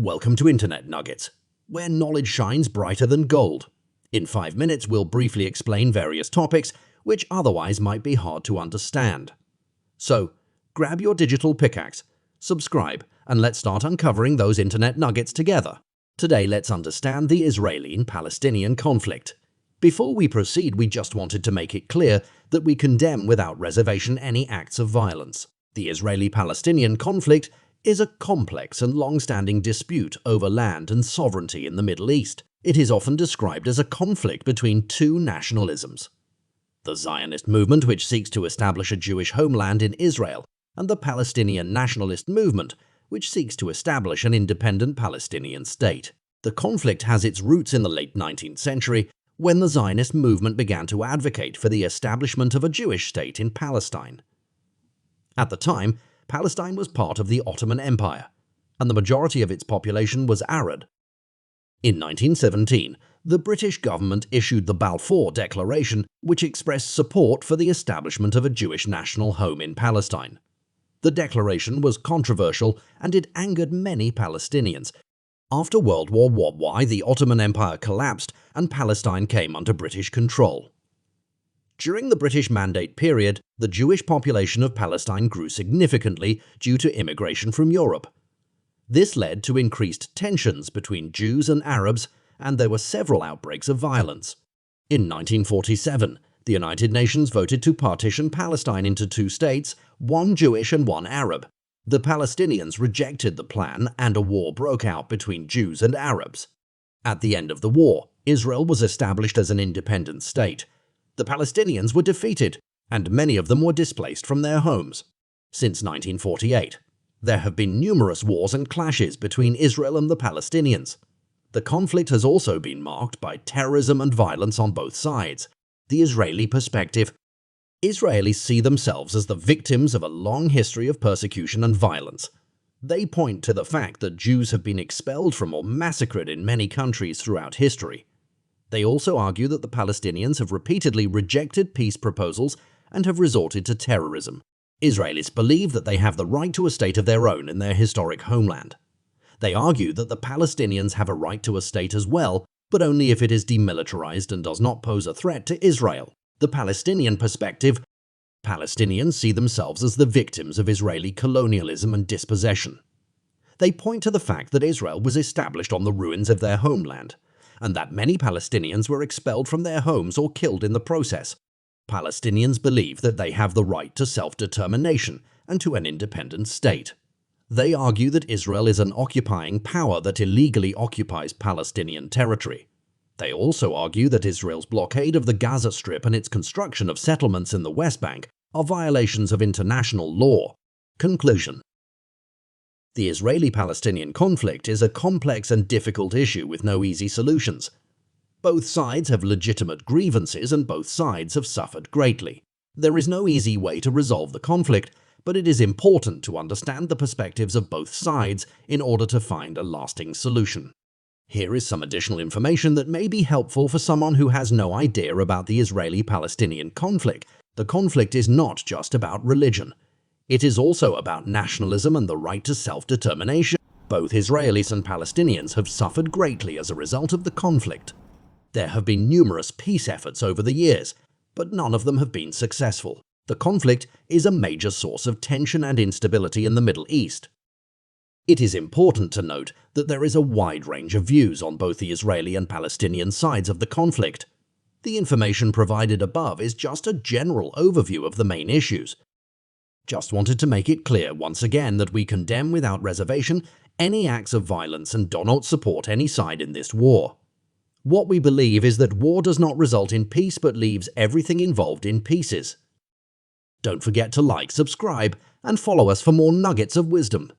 Welcome to Internet Nuggets, where knowledge shines brighter than gold. In 5 minutes, we'll briefly explain various topics which otherwise might be hard to understand. So, grab your digital pickaxe, subscribe, and let's start uncovering those Internet Nuggets together. Today, let's understand the Israeli and Palestinian conflict. Before we proceed, we just wanted to make it clear that we condemn without reservation any acts of violence. The Israeli-Palestinian conflict is a complex and long-standing dispute over land and sovereignty in the Middle East. It is often described as a conflict between two nationalisms: the Zionist movement, which seeks to establish a Jewish homeland in Israel, and the Palestinian nationalist movement, which seeks to establish an independent Palestinian state. The conflict has its roots in the late 19th century, when the Zionist movement began to advocate for the establishment of a Jewish state in Palestine. At the time, Palestine was part of the Ottoman Empire, and the majority of its population was Arab. In 1917, the British government issued the Balfour Declaration, which expressed support for the establishment of a Jewish national home in Palestine. The declaration was controversial and it angered many Palestinians. After World War I, the Ottoman Empire collapsed and Palestine came under British control. During the British Mandate period, the Jewish population of Palestine grew significantly due to immigration from Europe. This led to increased tensions between Jews and Arabs, and there were several outbreaks of violence. In 1947, the United Nations voted to partition Palestine into two states, one Jewish and one Arab. The Palestinians rejected the plan, and a war broke out between Jews and Arabs. At the end of the war, Israel was established as an independent state. The Palestinians were defeated, and many of them were displaced from their homes. Since 1948, there have been numerous wars and clashes between Israel and the Palestinians. The conflict has also been marked by terrorism and violence on both sides. The Israeli perspective: Israelis see themselves as the victims of a long history of persecution and violence. They point to the fact that Jews have been expelled from or massacred in many countries throughout history. They also argue that the Palestinians have repeatedly rejected peace proposals and have resorted to terrorism. Israelis believe that they have the right to a state of their own in their historic homeland. They argue that the Palestinians have a right to a state as well, but only if it is demilitarized and does not pose a threat to Israel. The Palestinian perspective: Palestinians see themselves as the victims of Israeli colonialism and dispossession. They point to the fact that Israel was established on the ruins of their homeland, and that many Palestinians were expelled from their homes or killed in the process. Palestinians believe that they have the right to self-determination and to an independent state. They argue that Israel is an occupying power that illegally occupies Palestinian territory. They also argue that Israel's blockade of the Gaza Strip and its construction of settlements in the West Bank are violations of international law. Conclusion: the Israeli-Palestinian conflict is a complex and difficult issue with no easy solutions. Both sides have legitimate grievances and both sides have suffered greatly. There is no easy way to resolve the conflict, but it is important to understand the perspectives of both sides in order to find a lasting solution. Here is some additional information that may be helpful for someone who has no idea about the Israeli-Palestinian conflict. The conflict is not just about religion. It is also about nationalism and the right to self-determination. Both Israelis and Palestinians have suffered greatly as a result of the conflict. There have been numerous peace efforts over the years, but none of them have been successful. The conflict is a major source of tension and instability in the Middle East. It is important to note that there is a wide range of views on both the Israeli and Palestinian sides of the conflict. The information provided above is just a general overview of the main issues. Just wanted to make it clear once again that we condemn without reservation any acts of violence and do not support any side in this war. What we believe is that war does not result in peace but leaves everything involved in pieces. Don't forget to like, subscribe, and follow us for more nuggets of wisdom.